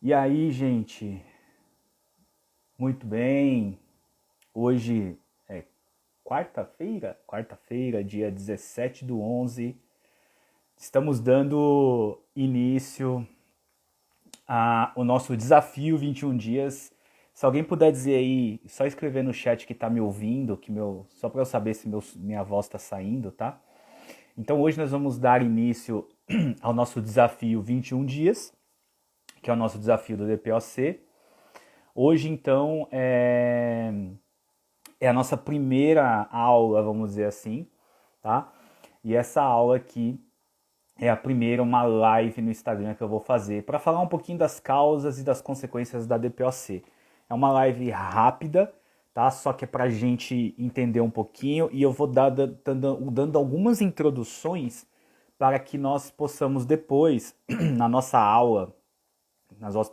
E aí, gente? Muito bem. Hoje é quarta-feira? Quarta-feira, dia 17/11. Estamos dando início ao nosso desafio 21 dias. Se alguém puder dizer aí, só escrever no chat que tá me ouvindo, só para eu saber se minha voz está saindo, tá? Então hoje nós vamos dar início ao nosso desafio 21 dias, que é o nosso desafio do DPOC. Hoje, então, é a nossa primeira aula, vamos dizer assim, tá? E essa aula aqui é a primeira, uma live no Instagram que eu vou fazer para falar um pouquinho das causas e das consequências da DPOC. É uma live rápida, tá? Só que é pra gente entender um pouquinho e eu vou dando algumas introduções para que nós possamos depois, na nossa aula,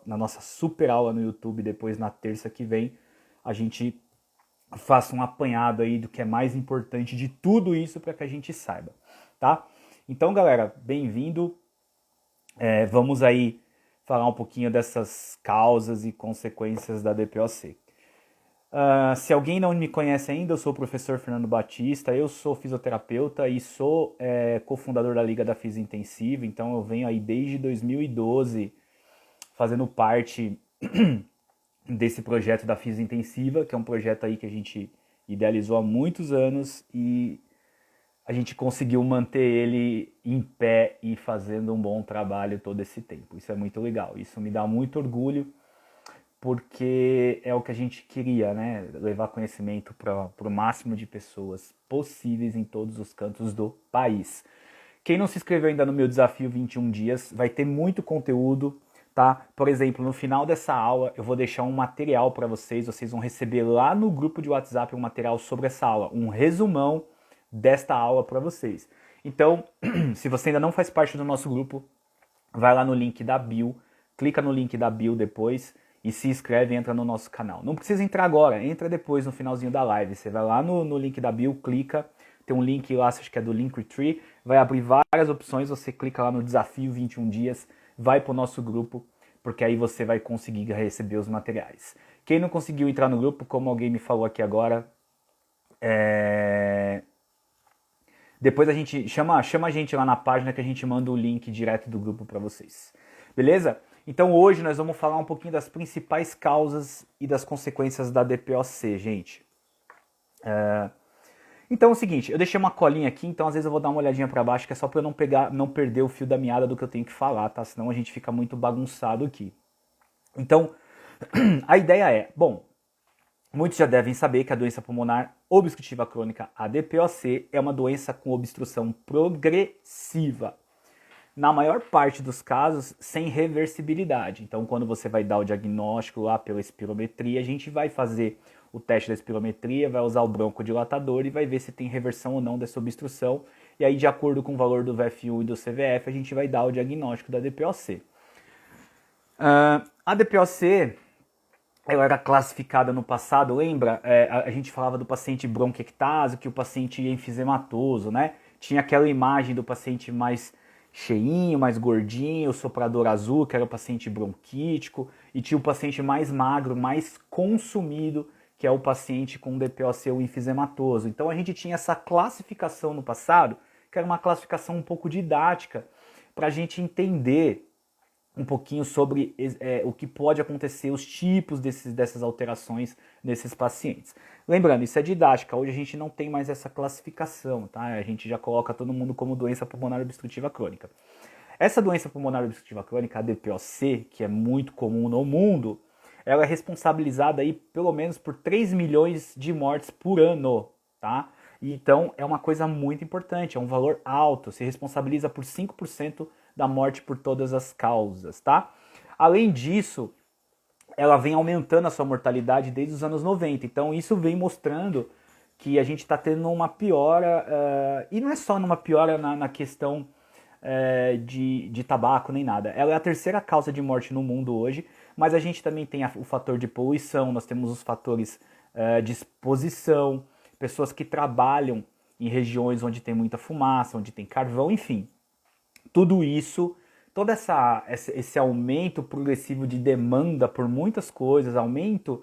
na nossa super aula no YouTube, depois na terça que vem, a gente faça um apanhado aí do que é mais importante de tudo isso para que a gente saiba, tá? Então, galera, bem-vindo. Vamos aí falar um pouquinho dessas causas e consequências da DPOC. Se alguém não me conhece ainda, eu sou o professor Fernando Batista, eu sou fisioterapeuta e sou cofundador da Liga da Física Intensiva, então eu venho aí desde 2012 fazendo parte desse projeto da Física Intensiva, que é um projeto aí que a gente idealizou há muitos anos e a gente conseguiu manter ele em pé e fazendo um bom trabalho todo esse tempo. Isso é muito legal, isso me dá muito orgulho, porque é o que a gente queria, né? Levar conhecimento para o máximo de pessoas possíveis em todos os cantos do país. Quem não se inscreveu ainda no meu desafio 21 dias, vai ter muito conteúdo, tá? Por exemplo, no final dessa aula eu vou deixar um material para vocês vão receber lá no grupo de WhatsApp um material sobre essa aula, um resumão desta aula para vocês. Então, se você ainda não faz parte do nosso grupo, vai lá no link da bio, clica no link da bio depois e se inscreve e entra no nosso canal. Não precisa entrar agora, entra depois no finalzinho da live. Você vai lá no link da bio, clica, tem um link lá, acho que é do Linktree, vai abrir várias opções, você clica lá no desafio 21 dias, vai pro nosso grupo, porque aí você vai conseguir receber os materiais. Quem não conseguiu entrar no grupo, como alguém me falou aqui agora, depois a gente chama a gente lá na página que a gente manda o link direto do grupo para vocês. Beleza? Então hoje nós vamos falar um pouquinho das principais causas e das consequências da DPOC, gente. Então é o seguinte, eu deixei uma colinha aqui, então às vezes eu vou dar uma olhadinha para baixo, que é só para eu não perder o fio da meada do que eu tenho que falar, tá? Senão a gente fica muito bagunçado aqui. Então, a ideia é, bom, muitos já devem saber que a doença pulmonar obstrutiva crônica, a DPOC, é uma doença com obstrução progressiva. Na maior parte dos casos, sem reversibilidade. Então, quando você vai dar o diagnóstico lá pela espirometria, a gente vai fazer o teste da espirometria, vai usar o broncodilatador e vai ver se tem reversão ou não dessa obstrução. E aí, de acordo com o valor do VF1 e do CVF, a gente vai dar o diagnóstico da DPOC. A DPOC, ela era classificada no passado, lembra? A gente falava do paciente bronquiectásico, que o paciente enfisematoso, né? Tinha aquela imagem do paciente mais cheinho, mais gordinho, o soprador azul, que era o paciente bronquítico, e tinha o paciente mais magro, mais consumido, que é o paciente com DPOC ou enfisematoso. Então a gente tinha essa classificação no passado, que era uma classificação um pouco didática, para a gente entender um pouquinho sobre o que pode acontecer, os tipos dessas alterações nesses pacientes. Lembrando, isso é didática, hoje a gente não tem mais essa classificação, tá? A gente já coloca todo mundo como doença pulmonar obstrutiva crônica. Essa doença pulmonar obstrutiva crônica, a DPOC, que é muito comum no mundo, ela é responsabilizada aí pelo menos por 3 milhões de mortes por ano, tá? Então é uma coisa muito importante, é um valor alto, se responsabiliza por 5% da morte por todas as causas, tá? Além disso, ela vem aumentando a sua mortalidade desde os anos 90, então isso vem mostrando que a gente está tendo uma piora, e não é só numa piora na questão de tabaco nem nada. Ela é a terceira causa de morte no mundo hoje, mas a gente também tem o fator de poluição, nós temos os fatores de exposição, pessoas que trabalham em regiões onde tem muita fumaça, onde tem carvão, enfim. Tudo isso todo esse aumento progressivo de demanda por muitas coisas, aumento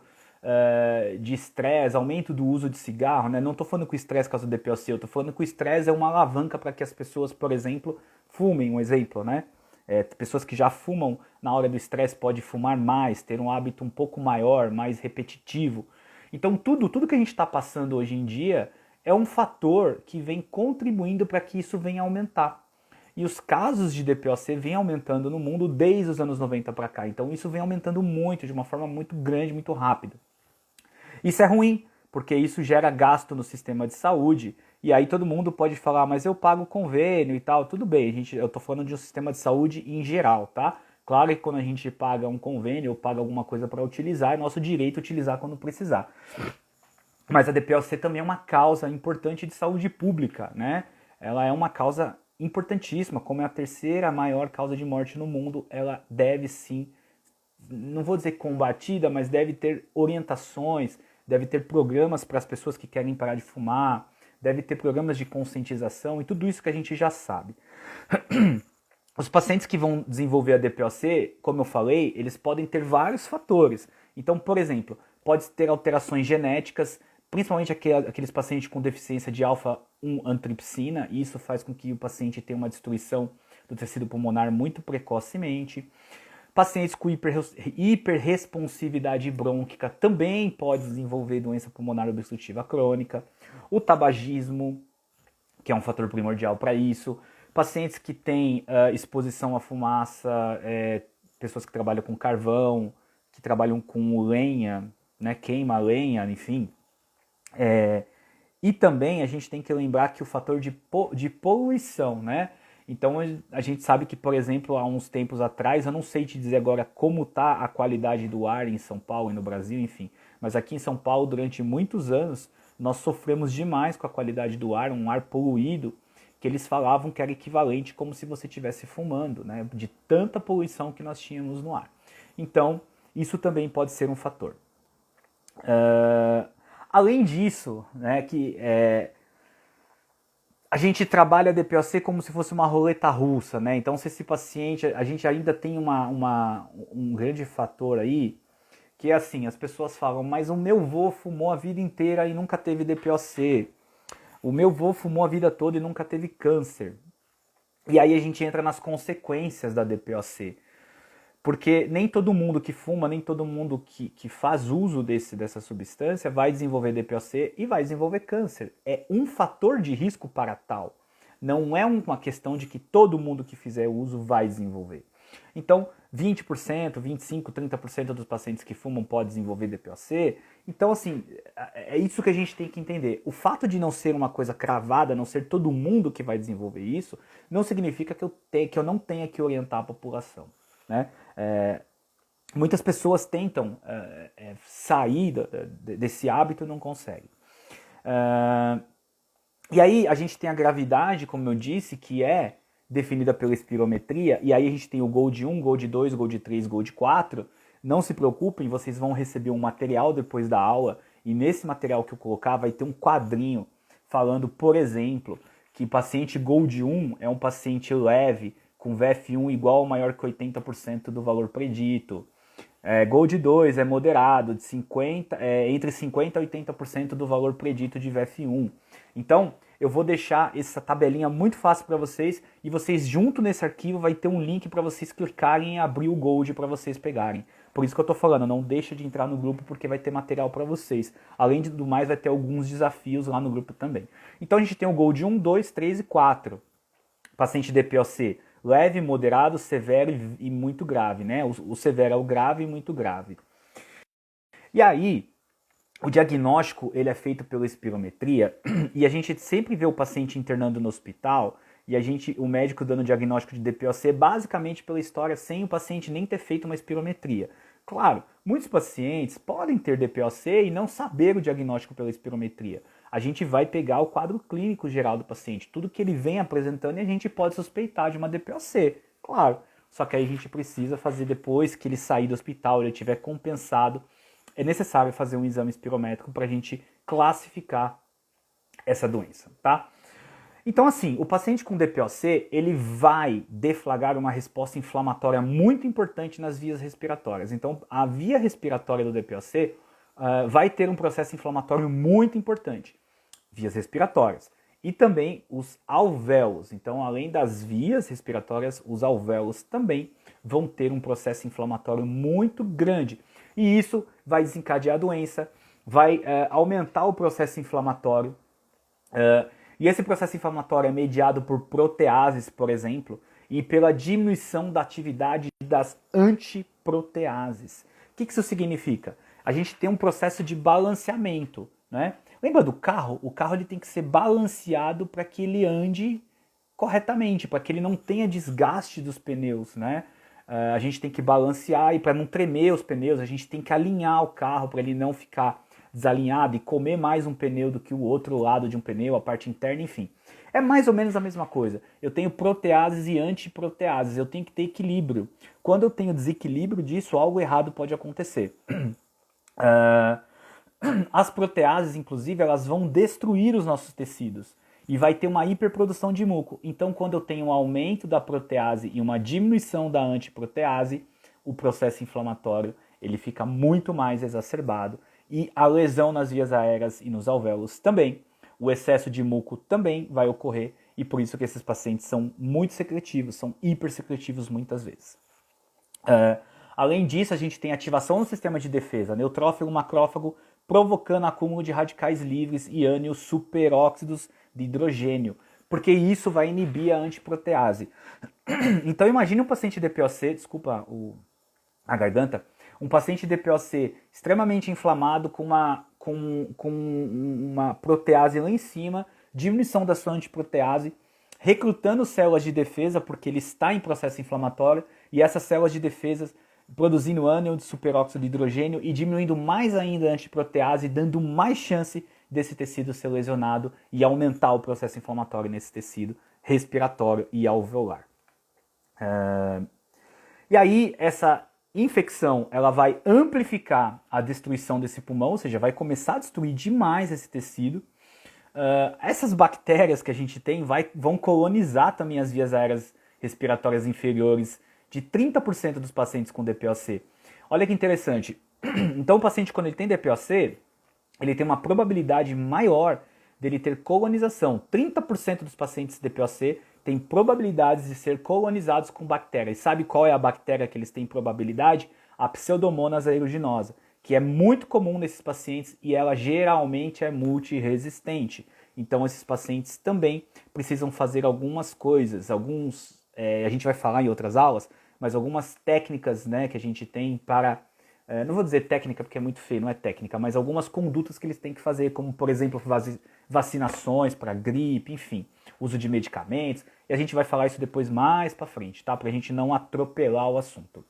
de estresse, aumento do uso de cigarro, né? Não estou falando que o estresse causa DPOC, eu estou falando que o estresse é uma alavanca para que as pessoas, por exemplo, fumem, um exemplo, né? Pessoas que já fumam na hora do estresse podem fumar mais, ter um hábito um pouco maior, mais repetitivo. Então tudo que a gente está passando hoje em dia é um fator que vem contribuindo para que isso venha a aumentar. E os casos de DPOC vêm aumentando no mundo desde os anos 90 para cá. Então isso vem aumentando muito, de uma forma muito grande, muito rápida. Isso é ruim, porque isso gera gasto no sistema de saúde. E aí todo mundo pode falar, mas eu pago convênio e tal. Tudo bem, eu estou falando de um sistema de saúde em geral, tá? Claro que quando a gente paga um convênio ou paga alguma coisa para utilizar, é nosso direito utilizar quando precisar. Mas a DPOC também é uma causa importante de saúde pública, né? Ela é uma causa importantíssima, como é a terceira maior causa de morte no mundo, ela deve sim, não vou dizer combatida, mas deve ter orientações, deve ter programas para as pessoas que querem parar de fumar, deve ter programas de conscientização e tudo isso que a gente já sabe. Os pacientes que vão desenvolver a DPOC, como eu falei, eles podem ter vários fatores. Então, por exemplo, pode ter alterações genéticas, principalmente aqueles pacientes com deficiência de alfa-1 antripsina, e isso faz com que o paciente tenha uma destruição do tecido pulmonar muito precocemente. Pacientes com hiperresponsividade brônquica também podem desenvolver doença pulmonar obstrutiva crônica. O tabagismo, que é um fator primordial para isso. Pacientes que têm exposição à fumaça, pessoas que trabalham com carvão, que trabalham com lenha, né, queima lenha, enfim. E também a gente tem que lembrar que o fator de poluição, né? Então a gente sabe que, por exemplo, há uns tempos atrás, eu não sei te dizer agora como está a qualidade do ar em São Paulo e no Brasil, enfim, mas aqui em São Paulo, durante muitos anos, nós sofremos demais com a qualidade do ar, um ar poluído, que eles falavam que era equivalente como se você estivesse fumando, né? De tanta poluição que nós tínhamos no ar. Então, isso também pode ser um fator. Além disso, né, a gente trabalha a DPOC como se fosse uma roleta russa, né? Então, se esse paciente, a gente ainda tem um grande fator aí, que é assim, as pessoas falam, mas o meu vô fumou a vida inteira e nunca teve DPOC. O meu vô fumou a vida toda e nunca teve câncer. E aí a gente entra nas consequências da DPOC. Porque nem todo mundo que fuma, nem todo mundo que faz uso dessa substância vai desenvolver DPOC e vai desenvolver câncer. É um fator de risco para tal. Não é uma questão de que todo mundo que fizer uso vai desenvolver. Então, 20%, 25%, 30% dos pacientes que fumam podem desenvolver DPOC. Então, assim, é isso que a gente tem que entender. O fato de não ser uma coisa cravada, não ser todo mundo que vai desenvolver isso, não significa que eu não tenha que orientar a população. Né? Muitas pessoas tentam sair desse hábito e não conseguem. E aí a gente tem a gravidade, como eu disse, que é definida pela espirometria, e aí a gente tem o Gold 1, Gold 2, Gold 3, Gold 4. Não se preocupem, vocês vão receber um material depois da aula, e nesse material que eu colocar vai ter um quadrinho falando, por exemplo, que paciente Gold 1 é um paciente leve, com VF1 igual ou maior que 80% do valor predito. Gold 2 é moderado, entre 50% e 80% do valor predito de VF1. Então, eu vou deixar essa tabelinha muito fácil para vocês, e vocês junto nesse arquivo vai ter um link para vocês clicarem e abrir o Gold para vocês pegarem. Por isso que eu estou falando, não deixa de entrar no grupo porque vai ter material para vocês. Além do mais, vai ter alguns desafios lá no grupo também. Então a gente tem o Gold 1, 2, 3 e 4. Paciente DPOC leve, moderado, severo e muito grave, né? O severo é o grave e muito grave. E aí, o diagnóstico ele é feito pela espirometria e a gente sempre vê o paciente internando no hospital e o médico dando o diagnóstico de DPOC basicamente pela história sem o paciente nem ter feito uma espirometria. Claro, muitos pacientes podem ter DPOC e não saber o diagnóstico pela espirometria. A gente vai pegar o quadro clínico geral do paciente, tudo que ele vem apresentando, e a gente pode suspeitar de uma DPOC, claro. Só que aí a gente precisa fazer depois que ele sair do hospital, ele estiver compensado, é necessário fazer um exame espirométrico para a gente classificar essa doença, tá? Então, assim, o paciente com DPOC, ele vai deflagrar uma resposta inflamatória muito importante nas vias respiratórias. Então, a via respiratória do DPOC vai ter um processo inflamatório muito importante. Vias respiratórias. E também os alvéolos. Então, além das vias respiratórias, os alvéolos também vão ter um processo inflamatório muito grande. E isso vai desencadear a doença, vai aumentar o processo inflamatório. E esse processo inflamatório é mediado por proteases, por exemplo, e pela diminuição da atividade das antiproteases. O que isso significa? A gente tem um processo de balanceamento, né? Lembra do carro? O carro ele tem que ser balanceado para que ele ande corretamente, para que ele não tenha desgaste dos pneus, né? A gente tem que balancear e para não tremer os pneus, a gente tem que alinhar o carro para ele não ficar desalinhado e comer mais um pneu do que o outro lado de um pneu, a parte interna, enfim. É mais ou menos a mesma coisa. Eu tenho proteases e antiproteases, eu tenho que ter equilíbrio. Quando eu tenho desequilíbrio disso, algo errado pode acontecer. As proteases, inclusive, elas vão destruir os nossos tecidos e vai ter uma hiperprodução de muco. Então, quando eu tenho um aumento da protease e uma diminuição da antiprotease, o processo inflamatório ele fica muito mais exacerbado e a lesão nas vias aéreas e nos alvéolos também. O excesso de muco também vai ocorrer e por isso que esses pacientes são muito secretivos, são hipersecretivos muitas vezes. Além disso, a gente tem ativação no sistema de defesa, neutrófilo, macrófago, provocando acúmulo de radicais livres e ânions superóxidos de hidrogênio, porque isso vai inibir a antiprotease. Então imagine um paciente DPOC, desculpa a garganta, um paciente DPOC extremamente inflamado com uma protease lá em cima, diminuição da sua antiprotease, recrutando células de defesa porque ele está em processo inflamatório e essas células de defesa produzindo ânion de superóxido de hidrogênio e diminuindo mais ainda a antiprotease, dando mais chance desse tecido ser lesionado e aumentar o processo inflamatório nesse tecido respiratório e alveolar. E aí essa infecção ela vai amplificar a destruição desse pulmão, ou seja, vai começar a destruir demais esse tecido. Essas bactérias que a gente tem vão colonizar também as vias aéreas respiratórias inferiores de 30% dos pacientes com DPOC. Olha que interessante. Então o paciente, quando ele tem DPOC, ele tem uma probabilidade maior dele ter colonização. 30% dos pacientes DPOC têm probabilidades de ser colonizados com bactérias. E sabe qual é a bactéria que eles têm probabilidade? A Pseudomonas aeruginosa, que é muito comum nesses pacientes e ela geralmente é multiresistente. Então esses pacientes também precisam fazer algumas coisas, a gente vai falar em outras aulas, mas algumas técnicas, né, que a gente tem para, não vou dizer técnica porque é muito feio, não é técnica, mas algumas condutas que eles têm que fazer, como por exemplo vacinações para gripe, enfim, uso de medicamentos, e a gente vai falar isso depois mais para frente, tá? Para a gente não atropelar o assunto.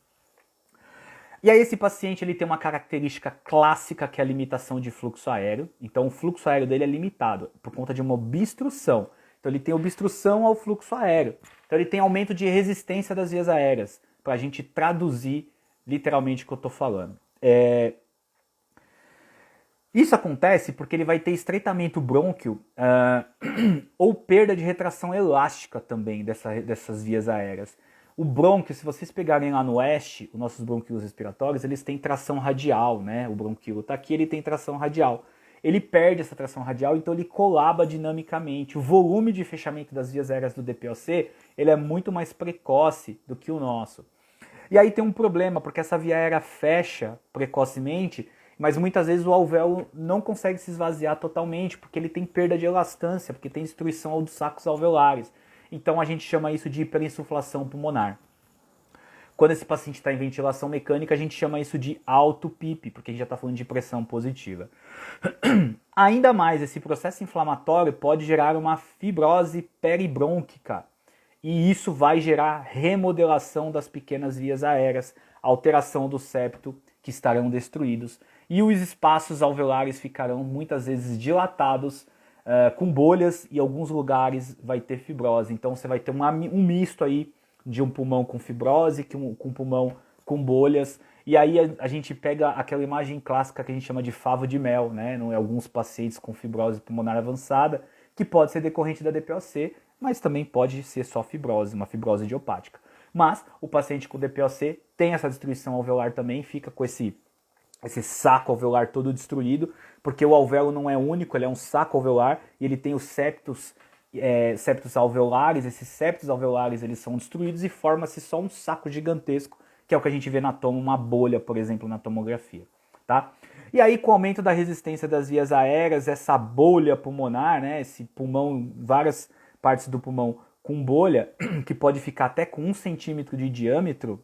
E aí esse paciente ele tem uma característica clássica que é a limitação de fluxo aéreo, então o fluxo aéreo dele é limitado por conta de uma obstrução. Então ele tem obstrução ao fluxo aéreo. Então ele tem aumento de resistência das vias aéreas, para a gente traduzir literalmente o que eu estou falando. Isso acontece porque ele vai ter estreitamento brônquio ou perda de retração elástica também dessas vias aéreas. O brônquio, se vocês pegarem lá no oeste, os nossos brônquios respiratórios, eles têm tração radial, né? O bronquíolo está aqui, ele tem tração radial. Ele perde essa tração radial, então ele colaba dinamicamente. O volume de fechamento das vias aéreas do DPOC ele é muito mais precoce do que o nosso. E aí tem um problema, porque essa via aérea fecha precocemente, mas muitas vezes o alvéolo não consegue se esvaziar totalmente, porque ele tem perda de elastância, porque tem destruição dos sacos alveolares. Então a gente chama isso de hiperinsuflação pulmonar. Quando esse paciente está em ventilação mecânica, a gente chama isso de alto PIP, porque a gente já está falando de pressão positiva. Ainda mais, esse processo inflamatório pode gerar uma fibrose peribrônquica. E isso vai gerar remodelação das pequenas vias aéreas, alteração do septo, que estarão destruídos. E os espaços alveolares ficarão muitas vezes dilatados, com bolhas, e em alguns lugares vai ter fibrose. Então você vai ter um misto aí de um pulmão com fibrose, com um pulmão com bolhas, e aí a gente pega aquela imagem clássica que a gente chama de favo de mel, né? Em alguns pacientes com fibrose pulmonar avançada, que pode ser decorrente da DPOC, mas também pode ser só fibrose, uma fibrose idiopática. Mas o paciente com DPOC tem essa destruição alveolar também, fica com esse saco alveolar todo destruído, porque o alvéolo não é único, ele é um saco alveolar e ele tem os septos alveolares. Esses septos alveolares eles são destruídos e forma-se só um saco gigantesco, que é o que a gente vê na toma, uma bolha, por exemplo, na tomografia. Tá? E aí, com o aumento da resistência das vias aéreas, essa bolha pulmonar, né, esse pulmão, várias partes do pulmão com bolha, que pode ficar até com 1 centímetro de diâmetro,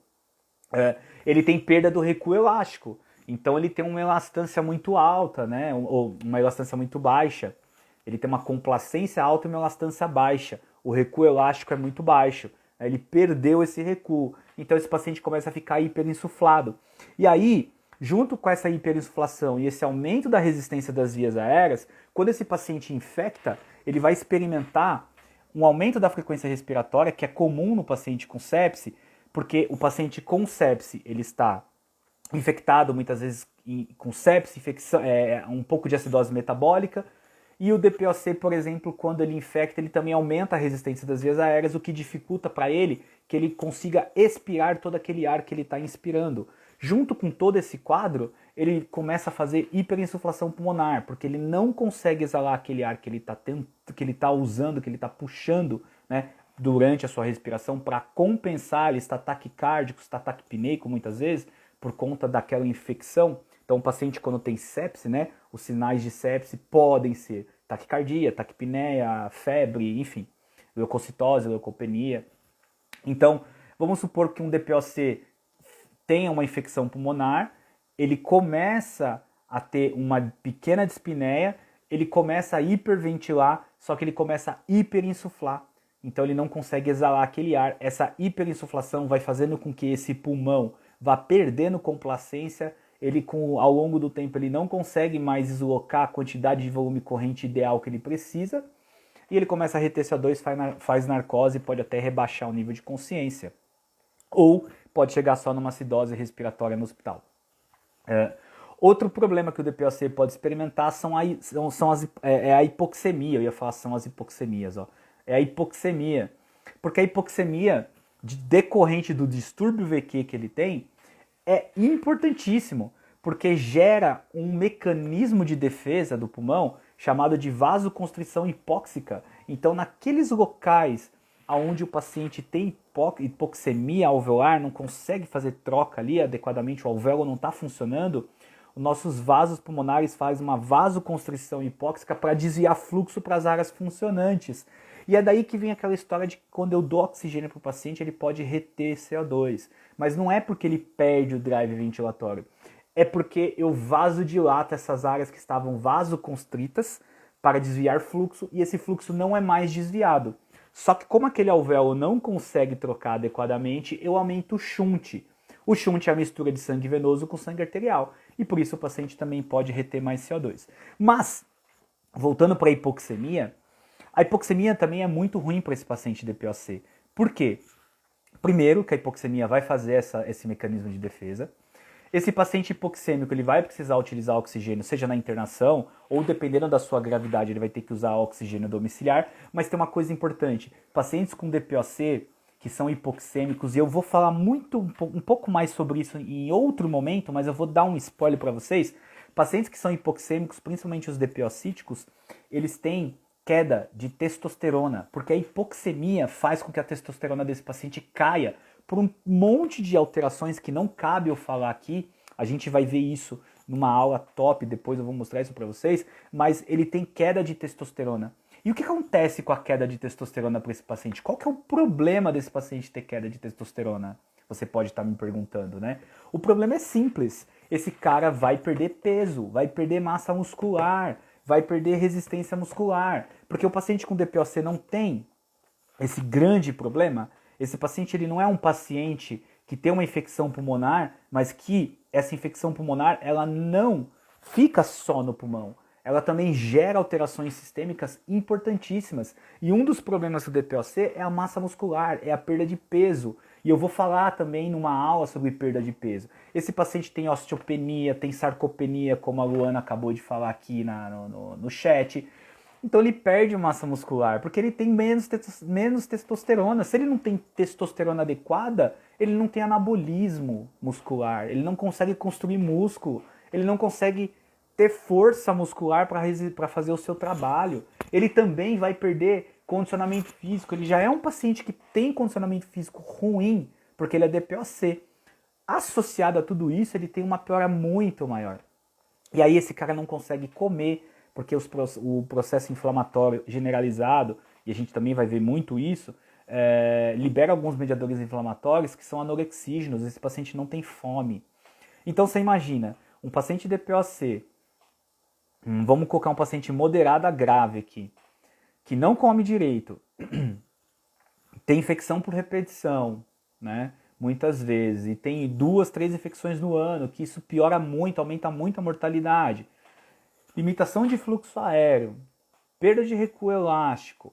ele tem perda do recuo elástico. Então ele tem uma elastância muito alta, né, ou uma elastância muito baixa. Ele tem uma complacência alta e uma elastância baixa. O recuo elástico é muito baixo. Ele perdeu esse recuo. Então esse paciente começa a ficar hiperinsuflado. E aí, junto com essa hiperinsuflação e esse aumento da resistência das vias aéreas, quando esse paciente infecta, ele vai experimentar um aumento da frequência respiratória, que é comum no paciente com sepse, porque o paciente com sepse, ele está infectado muitas vezes com sepse, um pouco de acidose metabólica, e o DPOC, por exemplo, quando ele infecta, ele também aumenta a resistência das vias aéreas, o que dificulta para ele que ele consiga expirar todo aquele ar que ele está inspirando. Junto com todo esse quadro, ele começa a fazer hiperinsuflação pulmonar, porque ele não consegue exalar aquele ar que ele está usando, que ele está puxando, né, durante a sua respiração para compensar. Ele está taquicárdico, está taquipneico muitas vezes, por conta daquela infecção. Então o paciente, quando tem sepse, né, os sinais de sepse podem ser taquicardia, taquipneia, febre, enfim, leucocitose, leucopenia. Então, vamos supor que um DPOC tenha uma infecção pulmonar, ele começa a ter uma pequena dispneia, ele começa a hiperventilar, só que ele começa a hiperinsuflar. Então ele não consegue exalar aquele ar. Essa hiperinsuflação vai fazendo com que esse pulmão vá perdendo complacência. Ele, ao longo do tempo, ele não consegue mais deslocar a quantidade de volume corrente ideal que ele precisa, e ele começa a reter CO2, faz narcose, pode até rebaixar o nível de consciência, ou pode chegar só numa acidose respiratória no hospital. Outro problema que o DPOC pode experimentar é a hipoxemia. Eu ia falar são as hipoxemias, ó. É a hipoxemia, porque a hipoxemia decorrente do distúrbio VQ que ele tem é importantíssimo, porque gera um mecanismo de defesa do pulmão chamado de vasoconstrição hipóxica. Então, naqueles locais onde o paciente tem hipoxemia alveolar, não consegue fazer troca ali adequadamente, o alvéolo não está funcionando, os nossos vasos pulmonares fazem uma vasoconstrição hipóxica para desviar fluxo para as áreas funcionantes. E é daí que vem aquela história de que quando eu dou oxigênio para o paciente, ele pode reter CO2. Mas não é porque ele perde o drive ventilatório. É porque eu vasodilato essas áreas que estavam vasoconstritas para desviar fluxo, e esse fluxo não é mais desviado. Só que como aquele alvéolo não consegue trocar adequadamente, eu aumento o shunt. O shunt é a mistura de sangue venoso com sangue arterial. E por isso o paciente também pode reter mais CO2. Mas, voltando para a hipoxemia também é muito ruim para esse paciente DPOC. Por quê? Primeiro, que a hipoxemia vai fazer esse mecanismo de defesa. Esse paciente hipoxêmico ele vai precisar utilizar oxigênio, seja na internação, ou dependendo da sua gravidade, ele vai ter que usar oxigênio domiciliar. Mas tem uma coisa importante, pacientes com DPOC, que são hipoxêmicos, e eu vou falar um pouco mais sobre isso em outro momento, mas eu vou dar um spoiler para vocês. Pacientes que são hipoxêmicos, principalmente os DPOcíticos, eles têm queda de testosterona, porque a hipoxemia faz com que a testosterona desse paciente caia por um monte de alterações que não cabe eu falar aqui. A gente vai ver isso numa aula top, depois eu vou mostrar isso para vocês, mas ele tem queda de testosterona. E o que acontece com a queda de testosterona para esse paciente? Qual que é o problema desse paciente ter queda de testosterona? Você pode estar me perguntando, né? O problema é simples. Esse cara vai perder peso, vai perder massa muscular, vai perder resistência muscular. Porque o paciente com DPOC não tem esse grande problema. Esse paciente ele não é um paciente que tem uma infecção pulmonar, mas que essa infecção pulmonar ela não fica só no pulmão. Ela também gera alterações sistêmicas importantíssimas. E um dos problemas do DPOC é a massa muscular, é a perda de peso. E eu vou falar também numa aula sobre perda de peso. Esse paciente tem osteopenia, tem sarcopenia, como a Luana acabou de falar aqui no chat. Então ele perde massa muscular, porque ele tem menos testosterona. Se ele não tem testosterona adequada, ele não tem anabolismo muscular, ele não consegue construir músculo, ele não consegue ter força muscular para fazer o seu trabalho. Ele também vai perder condicionamento físico. Ele já é um paciente que tem condicionamento físico ruim, porque ele é DPOC. Associado a tudo isso, ele tem uma piora muito maior. E aí esse cara não consegue comer, porque o processo inflamatório generalizado, e a gente também vai ver muito isso, libera alguns mediadores inflamatórios que são anorexígenos, esse paciente não tem fome. Então você imagina, um paciente DPOC, vamos colocar um paciente moderado a grave aqui, que não come direito, tem infecção por repetição, né? Muitas vezes, e tem 2, 3 infecções no ano, que isso piora muito, aumenta muito a mortalidade. Limitação de fluxo aéreo, perda de recuo elástico,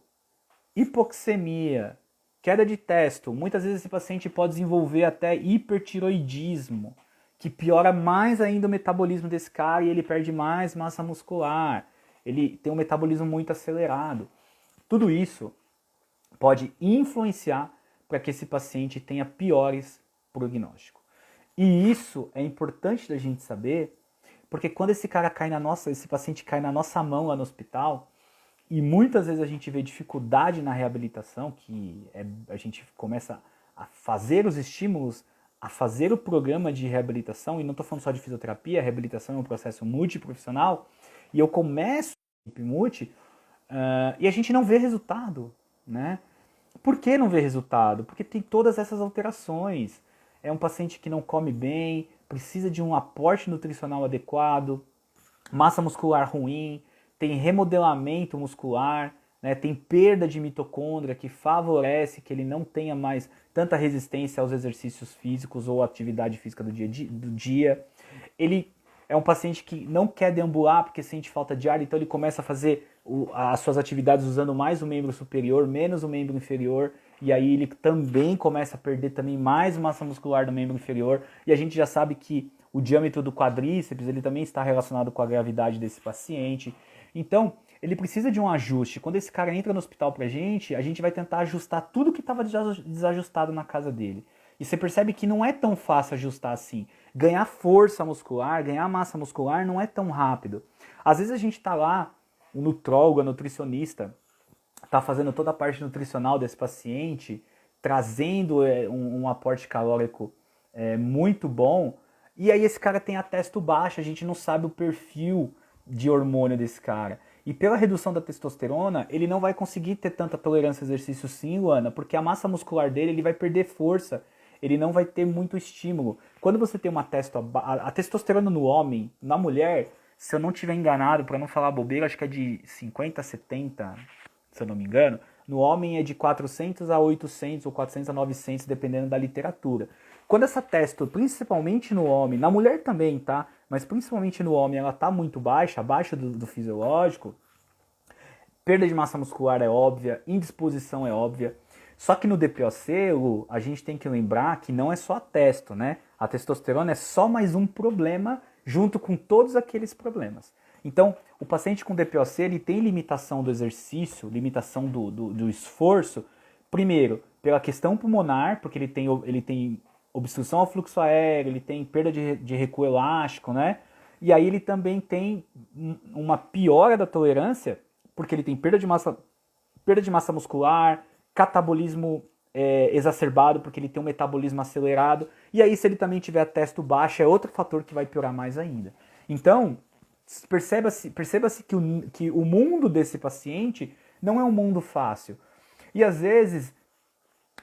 hipoxemia, queda de testo. Muitas vezes esse paciente pode desenvolver até hipertiroidismo, que piora mais ainda o metabolismo desse cara e ele perde mais massa muscular. Ele tem um metabolismo muito acelerado. Tudo isso pode influenciar para que esse paciente tenha piores prognósticos. E isso é importante da gente saber, porque quando esse paciente cai na nossa mão lá no hospital, e muitas vezes a gente vê dificuldade na reabilitação, a gente começa a fazer os estímulos, a fazer o programa de reabilitação, e não estou falando só de fisioterapia, a reabilitação é um processo multiprofissional, e eu começo a equipe multi, e a gente não vê resultado, né? Por que não vê resultado? Porque tem todas essas alterações. É um paciente que não come bem, precisa de um aporte nutricional adequado, massa muscular ruim, tem remodelamento muscular, né, tem perda de mitocôndria que favorece que ele não tenha mais tanta resistência aos exercícios físicos ou atividade física do dia. Ele é um paciente que não quer deambular porque sente falta de ar, então ele começa a fazer as suas atividades usando mais o membro superior, menos o membro inferior, e aí ele também começa a perder também mais massa muscular do membro inferior, e a gente já sabe que o diâmetro do quadríceps ele também está relacionado com a gravidade desse paciente. Então, ele precisa de um ajuste. Quando esse cara entra no hospital pra gente, a gente vai tentar ajustar tudo que estava desajustado na casa dele. E você percebe que não é tão fácil ajustar assim. Ganhar força muscular, ganhar massa muscular não é tão rápido. Às vezes a gente tá lá, o nutrólogo, a nutricionista, tá fazendo toda a parte nutricional desse paciente, trazendo um aporte calórico muito bom, e aí esse cara tem a testo baixa, a gente não sabe o perfil de hormônio desse cara. E pela redução da testosterona, ele não vai conseguir ter tanta tolerância ao exercício sim, Luana, porque a massa muscular dele ele vai perder força, ele não vai ter muito estímulo. Quando você tem uma a testosterona no homem, na mulher, se eu não estiver enganado, para não falar bobeira, acho que é de 50 a 70, se eu não me engano. No homem é de 400 a 800 ou 400 a 900, dependendo da literatura. Quando essa testo, principalmente no homem, na mulher também, tá? Mas principalmente no homem, ela tá muito baixa, abaixo do fisiológico, perda de massa muscular é óbvia, indisposição é óbvia. Só que no DPOC, Lu, a gente tem que lembrar que não é só a testo, né? A testosterona é só mais um problema junto com todos aqueles problemas. Então, o paciente com DPOC, ele tem limitação do exercício, limitação do esforço, primeiro, pela questão pulmonar, porque ele tem obstrução ao fluxo aéreo, ele tem perda de recuo elástico, né? E aí ele também tem uma piora da tolerância, porque ele tem perda de massa muscular, catabolismo exacerbado, porque ele tem um metabolismo acelerado. E aí, se ele também tiver a testo baixa, é outro fator que vai piorar mais ainda. Então, perceba-se que o mundo desse paciente não é um mundo fácil. E às vezes,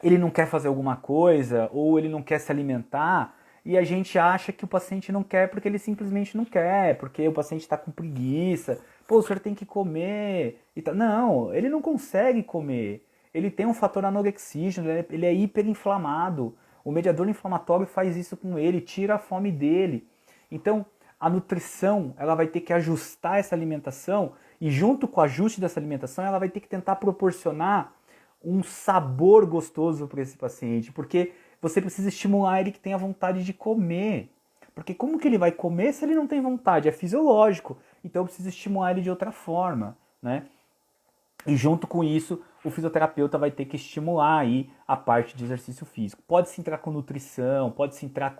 ele não quer fazer alguma coisa, ou ele não quer se alimentar, e a gente acha que o paciente não quer porque ele simplesmente não quer, porque o paciente está com preguiça. Pô, o senhor tem que comer. E tá. Não, ele não consegue comer. Ele tem um fator anorexígeno, ele é hiperinflamado. O mediador inflamatório faz isso com ele, tira a fome dele. Então, a nutrição, ela vai ter que ajustar essa alimentação e junto com o ajuste dessa alimentação, ela vai ter que tentar proporcionar um sabor gostoso para esse paciente, porque você precisa estimular ele que tenha vontade de comer. Porque como que ele vai comer se ele não tem vontade? É fisiológico. Então eu preciso estimular ele de outra forma, né? E junto com isso, o fisioterapeuta vai ter que estimular aí a parte de exercício físico. Pode-se entrar com nutrição, pode-se entrar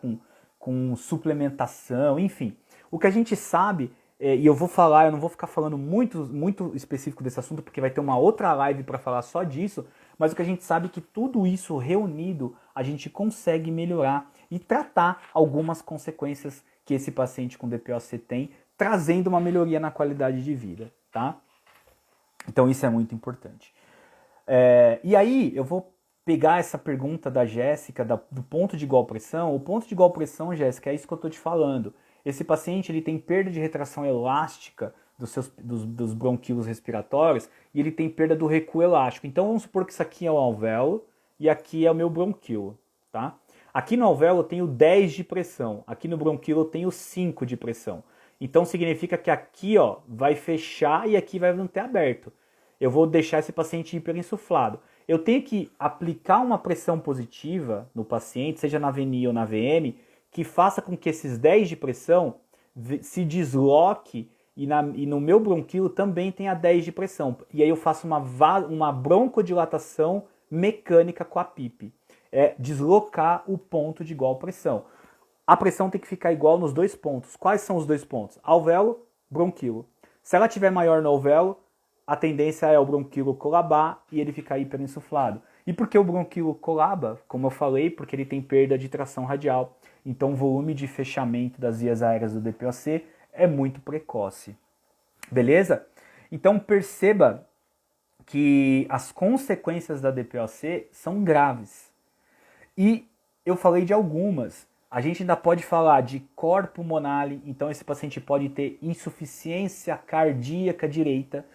com suplementação, enfim. O que a gente sabe, e eu vou falar, eu não vou ficar falando muito específico desse assunto, porque vai ter uma outra live para falar só disso, mas o que a gente sabe é que tudo isso reunido, a gente consegue melhorar e tratar algumas consequências que esse paciente com DPOC tem, trazendo uma melhoria na qualidade de vida, tá? Então isso é muito importante. E aí eu vou pegar essa pergunta da Jéssica do ponto de igual pressão. O ponto de igual pressão, Jéssica, é isso que eu estou te falando. Esse paciente ele tem perda de retração elástica dos bronquíolos respiratórios e ele tem perda do recuo elástico. Então vamos supor que isso aqui é o alvéolo e aqui é o meu bronquíolo, tá? Aqui no alvéolo eu tenho 10 de pressão, aqui no bronquíolo eu tenho 5 de pressão. Então significa que aqui ó, vai fechar e aqui vai manter aberto. Eu vou deixar esse paciente hiperinsuflado. Eu tenho que aplicar uma pressão positiva no paciente, seja na VNI ou na VM, que faça com que esses 10 de pressão se desloque e no meu bronquíolo também tenha 10 de pressão. E aí eu faço uma broncodilatação mecânica com a PIP. É deslocar o ponto de igual pressão. A pressão tem que ficar igual nos dois pontos. Quais são os dois pontos? Alvéolo, bronquíolo. Se ela tiver maior no alvéolo, a tendência é o bronquíolo colabar e ele ficar hiperinsuflado. E por que o bronquíolo colaba? Como eu falei, porque ele tem perda de tração radial. Então o volume de fechamento das vias aéreas do DPOC é muito precoce. Beleza? Então perceba que as consequências da DPOC são graves. E eu falei de algumas. A gente ainda pode falar de cor pulmonale, então esse paciente pode ter insuficiência cardíaca direita,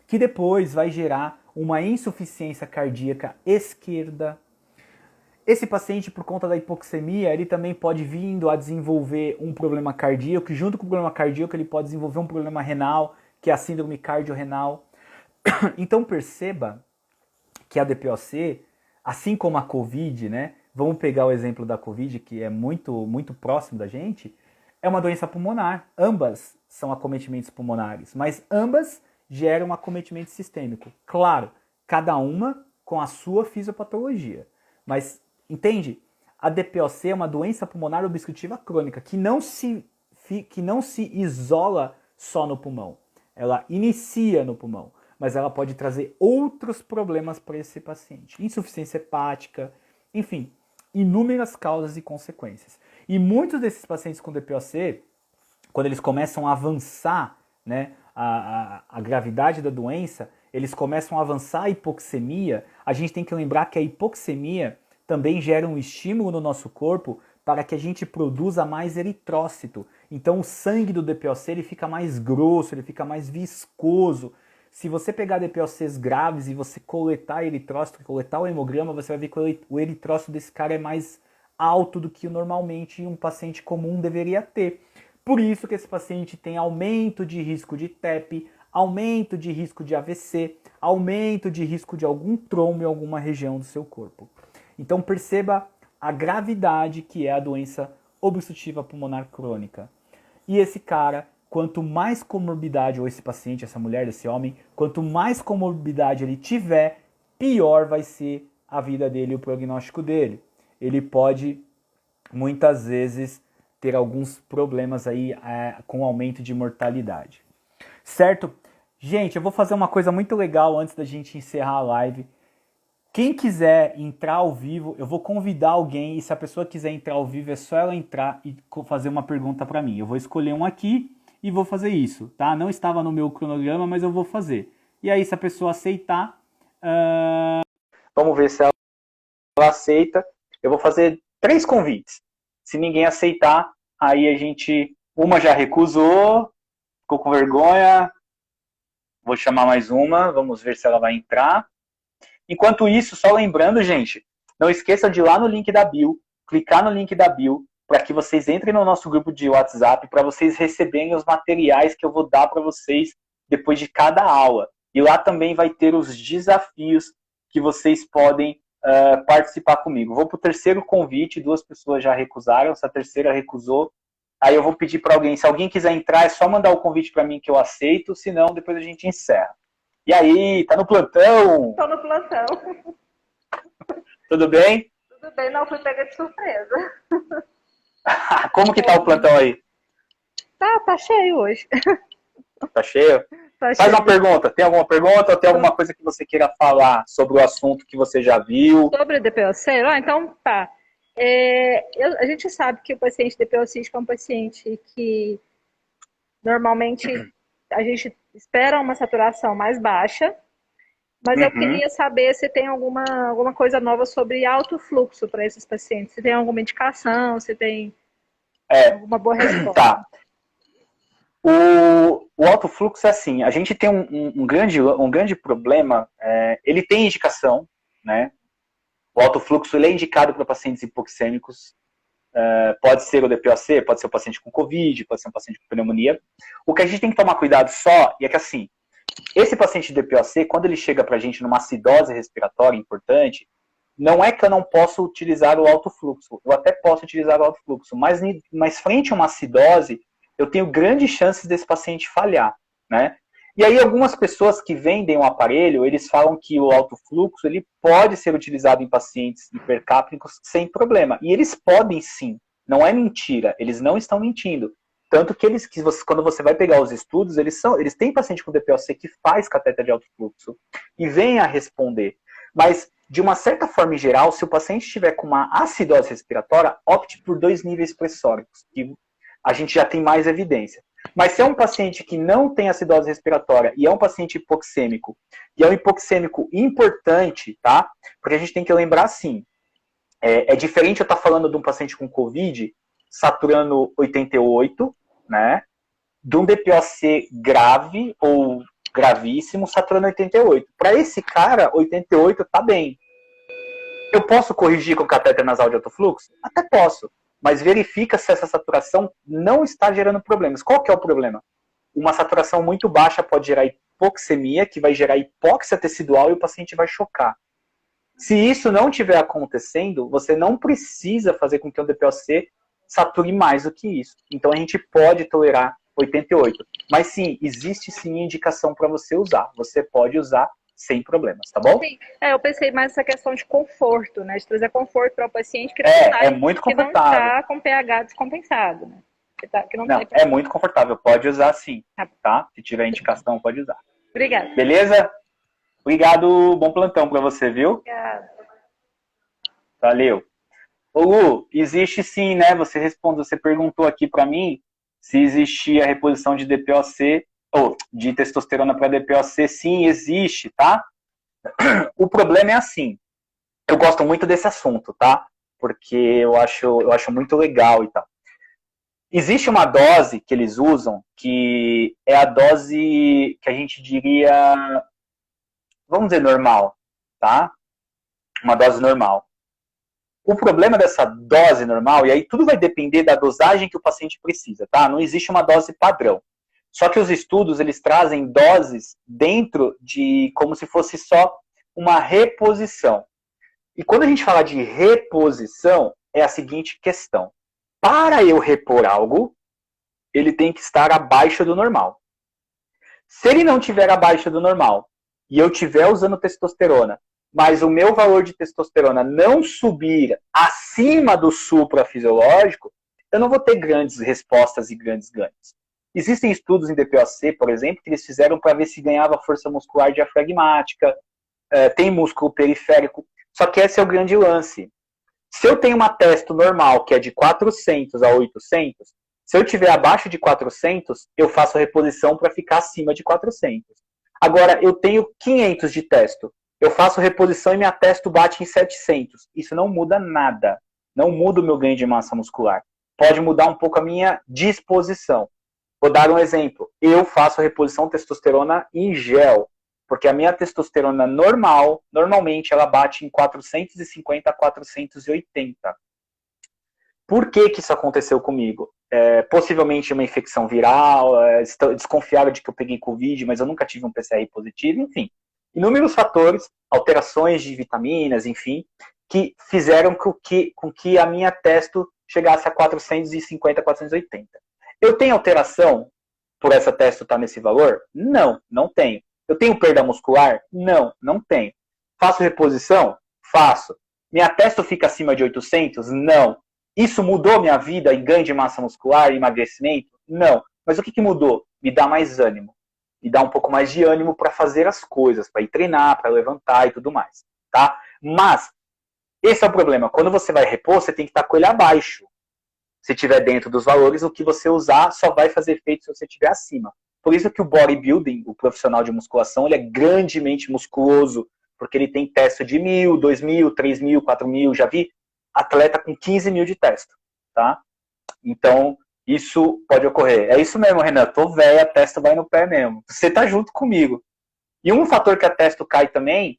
que depois vai gerar uma insuficiência cardíaca esquerda. Esse paciente, por conta da hipoxemia, ele também pode vir a desenvolver um problema cardíaco, e junto com o problema cardíaco ele pode desenvolver um problema renal, que é a síndrome cardiorrenal. Então perceba que a DPOC, assim como a COVID, né? Vamos pegar o exemplo da COVID, que é muito próximo da gente, é uma doença pulmonar. Ambas são acometimentos pulmonares, mas ambas geram um acometimento sistêmico. Claro, cada uma com a sua fisiopatologia. Mas, entende? A DPOC é uma doença pulmonar obstrutiva crônica que não se isola só no pulmão. Ela inicia no pulmão, mas ela pode trazer outros problemas para esse paciente. Insuficiência hepática, enfim, inúmeras causas e consequências. E muitos desses pacientes com DPOC, quando eles começam a avançar, né, a gravidade da doença, eles começam a avançar a hipoxemia. A gente tem que lembrar que a hipoxemia também gera um estímulo no nosso corpo para que a gente produza mais eritrócito. Então o sangue do DPOC ele fica mais grosso, ele fica mais viscoso. Se você pegar DPOCs graves e você coletar eritrócito, coletar o hemograma, você vai ver que o eritrócito desse cara é mais alto do que normalmente um paciente comum deveria ter. Por isso que esse paciente tem aumento de risco de TEP, aumento de risco de AVC, aumento de risco de algum trombo em alguma região do seu corpo. Então perceba a gravidade que é a doença obstrutiva pulmonar crônica. E esse cara, quanto mais comorbidade, ou esse paciente, essa mulher, esse homem, quanto mais comorbidade ele tiver, pior vai ser a vida dele e o prognóstico dele. Ele pode, muitas vezes, ter alguns problemas aí com aumento de mortalidade. Certo? Gente, eu vou fazer uma coisa muito legal antes da gente encerrar a live. Quem quiser entrar ao vivo, eu vou convidar alguém, e se a pessoa quiser entrar ao vivo, é só ela entrar e fazer uma pergunta para mim. Eu vou escolher um aqui e vou fazer isso, tá? Não estava no meu cronograma, mas eu vou fazer. E aí, se a pessoa aceitar, vamos ver se ela aceita. Eu vou fazer 3 convites. Se ninguém aceitar, aí a gente... Uma já recusou, ficou com vergonha. Vou chamar mais uma, vamos ver se ela vai entrar. Enquanto isso, só lembrando, gente, não esqueçam de ir lá no link da bio, clicar no link da bio, para que vocês entrem no nosso grupo de WhatsApp, para vocês receberem os materiais que eu vou dar para vocês depois de cada aula. E lá também vai ter os desafios que vocês podem participar comigo. Vou para o 3º convite, 2 pessoas já recusaram, essa terceira recusou. Aí eu vou pedir para alguém, se alguém quiser entrar, é só mandar o convite para mim que eu aceito, senão depois a gente encerra. E aí, tá no plantão? Tô no plantão. Tudo bem? Tudo bem, não fui pega de surpresa. Como que tá o É, plantão aí? tá cheio hoje. Tá cheio? Tá Faz uma cheio. pergunta. Tem alguma pergunta ou tem So- alguma coisa que você queira falar sobre o assunto que você já viu? Sobre DPOC, então tá. A gente sabe que o paciente DPOCístico é um paciente que normalmente a gente espera uma saturação mais baixa, mas eu Uhum. queria saber se tem alguma coisa nova sobre alto fluxo para esses pacientes. Se tem alguma indicação, se tem É, alguma boa resposta. tá. O alto fluxo é assim, a gente tem um grande problema, ele tem indicação, né? O alto fluxo ele é indicado para pacientes hipoxêmicos, pode ser o DPOC, pode ser o paciente com Covid, pode ser um paciente com pneumonia. O que a gente tem que tomar cuidado só, e é que assim, esse paciente de DPOC, quando ele chega para a gente numa acidose respiratória importante, não é que eu não possa utilizar o alto fluxo, eu até posso utilizar o alto fluxo, mas frente a uma acidose, eu tenho grandes chances desse paciente falhar, né? E aí algumas pessoas que vendem o aparelho, eles falam que o alto fluxo ele pode ser utilizado em pacientes hipercápnicos sem problema. E eles podem sim, não é mentira, eles não estão mentindo. Tanto que quando você vai pegar os estudos, eles têm paciente com DPOC que faz cateter de alto fluxo e vem a responder. Mas, de uma certa forma em geral, se o paciente estiver com uma acidose respiratória, opte por 2 níveis pressóricos, que a gente já tem mais evidência. Mas se é um paciente que não tem acidose respiratória e é um paciente hipoxêmico, e é um hipoxêmico importante, tá? Porque a gente tem que lembrar assim, é diferente eu estar falando de um paciente com Covid saturando 88, né? De um DPOC grave ou gravíssimo saturando 88. Para esse cara, 88 tá bem. Eu posso corrigir com catéter nasal de alto fluxo? Até posso. Mas verifica se essa saturação não está gerando problemas. Qual que é o problema? Uma saturação muito baixa pode gerar hipoxemia, que vai gerar hipóxia tecidual e o paciente vai chocar. Se isso não estiver acontecendo, você não precisa fazer com que o DPOC sature mais do que isso. Então a gente pode tolerar 88. Mas sim, existe sim indicação para você usar. Você pode usar sem problemas, tá bom? Sim, eu pensei mais nessa questão de conforto, né? De trazer conforto para o paciente É muito que não confortável. está com pH descompensado, né? Que não tá Não, é muito confortável. Pode usar sim, tá. tá? Se tiver indicação, pode usar. Obrigada. Beleza? Obrigado, bom plantão para você, viu? Obrigada. Valeu. Ô Lu, existe sim, né? Você perguntou aqui para mim se existia reposição de DPOC, ou de testosterona para DPOC. Sim, existe, tá? O problema é assim, eu gosto muito desse assunto, tá? Porque eu acho muito legal e tal. Existe uma dose que eles usam que é a dose que a gente diria, vamos dizer, normal, tá? Uma dose normal. O problema dessa dose normal, e aí tudo vai depender da dosagem que o paciente precisa, tá? Não existe uma dose padrão. Só que os estudos, eles trazem doses dentro de como se fosse só uma reposição. E quando a gente fala de reposição, é a seguinte questão. Para eu repor algo, ele tem que estar abaixo do normal. Se ele não estiver abaixo do normal e eu estiver usando testosterona, mas o meu valor de testosterona não subir acima do suprafisiológico, eu não vou ter grandes respostas e grandes ganhos. Existem estudos em DPOC, por exemplo, que eles fizeram para ver se ganhava força muscular diafragmática, tem músculo periférico, só que esse é o grande lance. Se eu tenho uma testo normal, que é de 400 a 800, se eu tiver abaixo de 400, eu faço a reposição para ficar acima de 400. Agora, eu tenho 500 de testo. Eu faço reposição e minha testo bate em 700. Isso não muda nada. Não muda o meu ganho de massa muscular. Pode mudar um pouco a minha disposição. Vou dar um exemplo. Eu faço a reposição testosterona em gel, porque a minha testosterona normal, normalmente, ela bate em 450 a 480. Por que que isso aconteceu comigo? Possivelmente uma infecção viral, desconfiaram de que eu peguei Covid, mas eu nunca tive um PCR positivo, enfim. Inúmeros fatores, alterações de vitaminas, enfim, que fizeram com que a minha testo chegasse a 450, 480. Eu tenho alteração por essa testo estar nesse valor? Não, não tenho. Eu tenho perda muscular? Não, não tenho. Faço reposição? Faço. Minha testo fica acima de 800? Não. Isso mudou minha vida em ganho de massa muscular e emagrecimento? Não. Mas o que mudou? Me dá mais ânimo. Me dá um pouco mais de ânimo para fazer as coisas, para ir treinar, para levantar e tudo mais. Tá? Mas, esse é o problema. Quando você vai repor, você tem que estar com ele abaixo. Se estiver dentro dos valores, o que você usar só vai fazer efeito se você estiver acima. Por isso que o bodybuilding, o profissional de musculação, ele é grandemente musculoso, porque ele tem testo de 1.000, 2.000, 3.000, 4.000, já vi atleta com 15.000 de testo, tá? Então, isso pode ocorrer. É isso mesmo, Renan, tô velha, a testo vai no pé mesmo. Você tá junto comigo. E um fator que a testo cai também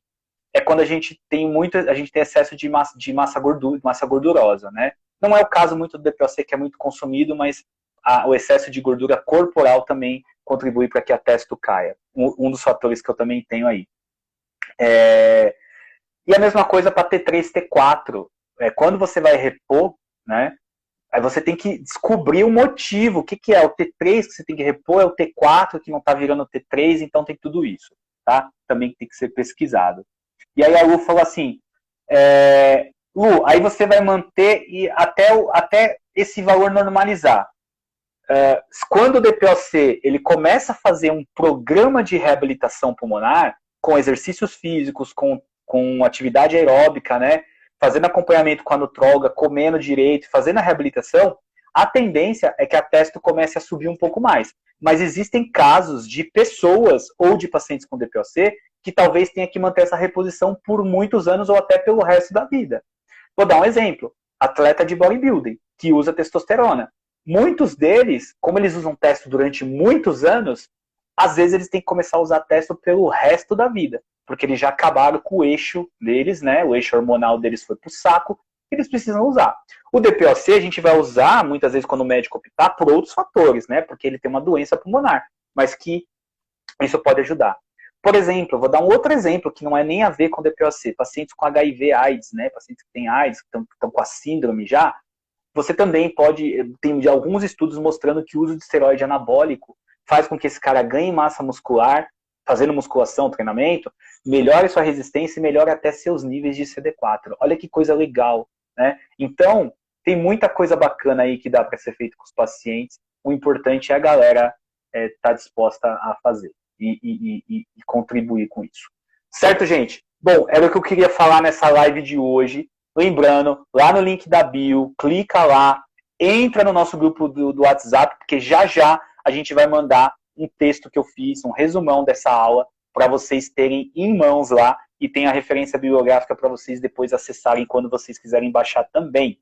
é quando a gente tem excesso de massa gordurosa, né? Não é o caso muito do DPOC, que é muito consumido, mas o excesso de gordura corporal também contribui para que a testo caia. Um dos fatores que eu também tenho aí. E a mesma coisa para T3, T4. Quando você vai repor, né? Aí você tem que descobrir o motivo. O que é o T3 que você tem que repor, é o T4 que não está virando T3, então tem tudo isso, tá? Também tem que ser pesquisado. E aí a Lu falou assim, Lu, aí você vai manter até esse valor normalizar. Quando o DPOC ele começa a fazer um programa de reabilitação pulmonar, com exercícios físicos, com atividade aeróbica, né, fazendo acompanhamento com a nutróloga, comendo direito, fazendo a reabilitação, a tendência é que a testo comece a subir um pouco mais. Mas existem casos de pessoas ou de pacientes com DPOC que talvez tenha que manter essa reposição por muitos anos ou até pelo resto da vida. Vou dar um exemplo. Atleta de bodybuilding, que usa testosterona. Muitos deles, como eles usam testo durante muitos anos, às vezes eles têm que começar a usar testo pelo resto da vida, porque eles já acabaram com o eixo deles, né? O eixo hormonal deles foi pro saco, eles precisam usar. O DPOC a gente vai usar, muitas vezes quando o médico optar, por outros fatores, né? Porque ele tem uma doença pulmonar, mas que isso pode ajudar. Por exemplo, eu vou dar um outro exemplo que não é nem a ver com DPOC, pacientes com HIV, AIDS, né? Pacientes que têm AIDS, que estão com a síndrome já, você também tem alguns estudos mostrando que o uso de esteroide anabólico faz com que esse cara ganhe massa muscular, fazendo musculação, treinamento, melhore sua resistência e melhore até seus níveis de CD4. Olha que coisa legal, né? Então, tem muita coisa bacana aí que dá para ser feito com os pacientes. O importante é a galera estar disposta a fazer e contribuir com isso. Certo, gente? Bom, era o que eu queria falar nessa live de hoje. Lembrando, lá no link da bio, clica lá, entra no nosso grupo do WhatsApp, porque já a gente vai mandar um texto que eu fiz, um resumão dessa aula, para vocês terem em mãos lá, e tem a referência bibliográfica para vocês depois acessarem quando vocês quiserem baixar também.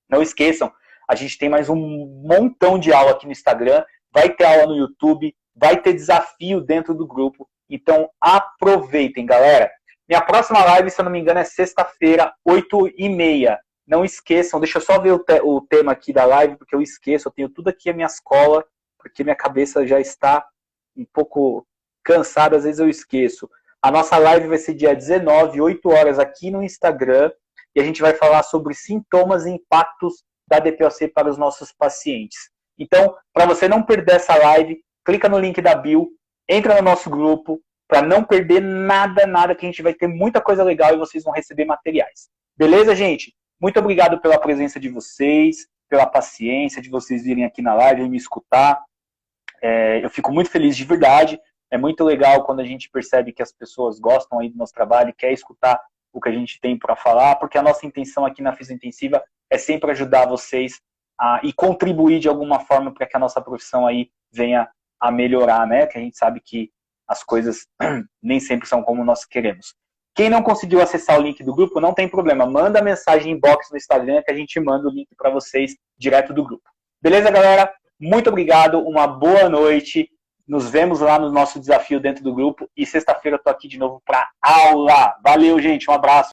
Não esqueçam, a gente tem mais um montão de aula aqui no Instagram, vai ter aula no YouTube, vai ter desafio dentro do grupo, então aproveitem, galera. Minha próxima live, se eu não me engano, é sexta-feira, 8h30. Não esqueçam, deixa eu só ver o tema aqui da live, porque eu esqueço, eu tenho tudo aqui a minha escola, porque minha cabeça já está um pouco cansada, às vezes eu esqueço. A nossa live vai ser dia 19, 8 horas, aqui no Instagram, e a gente vai falar sobre sintomas e impactos da DPOC para os nossos pacientes. Então, para você não perder essa live, clica no link da bio, entra no nosso grupo, para não perder nada, que a gente vai ter muita coisa legal e vocês vão receber materiais. Beleza, gente? Muito obrigado pela presença de vocês, pela paciência de vocês virem aqui na live e me escutar. Eu fico muito feliz de verdade. É muito legal quando a gente percebe que as pessoas gostam aí do nosso trabalho e querem escutar o que a gente tem para falar, porque a nossa intenção aqui na Fisiointensiva é sempre ajudar vocês e contribuir de alguma forma para que a nossa profissão aí venha a melhorar, né? Que a gente sabe que as coisas nem sempre são como nós queremos. Quem não conseguiu acessar o link do grupo, não tem problema. Manda mensagem inbox no Instagram que a gente manda o link para vocês direto do grupo. Beleza, galera? Muito obrigado, uma boa noite. Nos vemos lá no nosso desafio dentro do grupo. E sexta-feira eu tô aqui de novo para aula. Valeu, gente. Um abraço.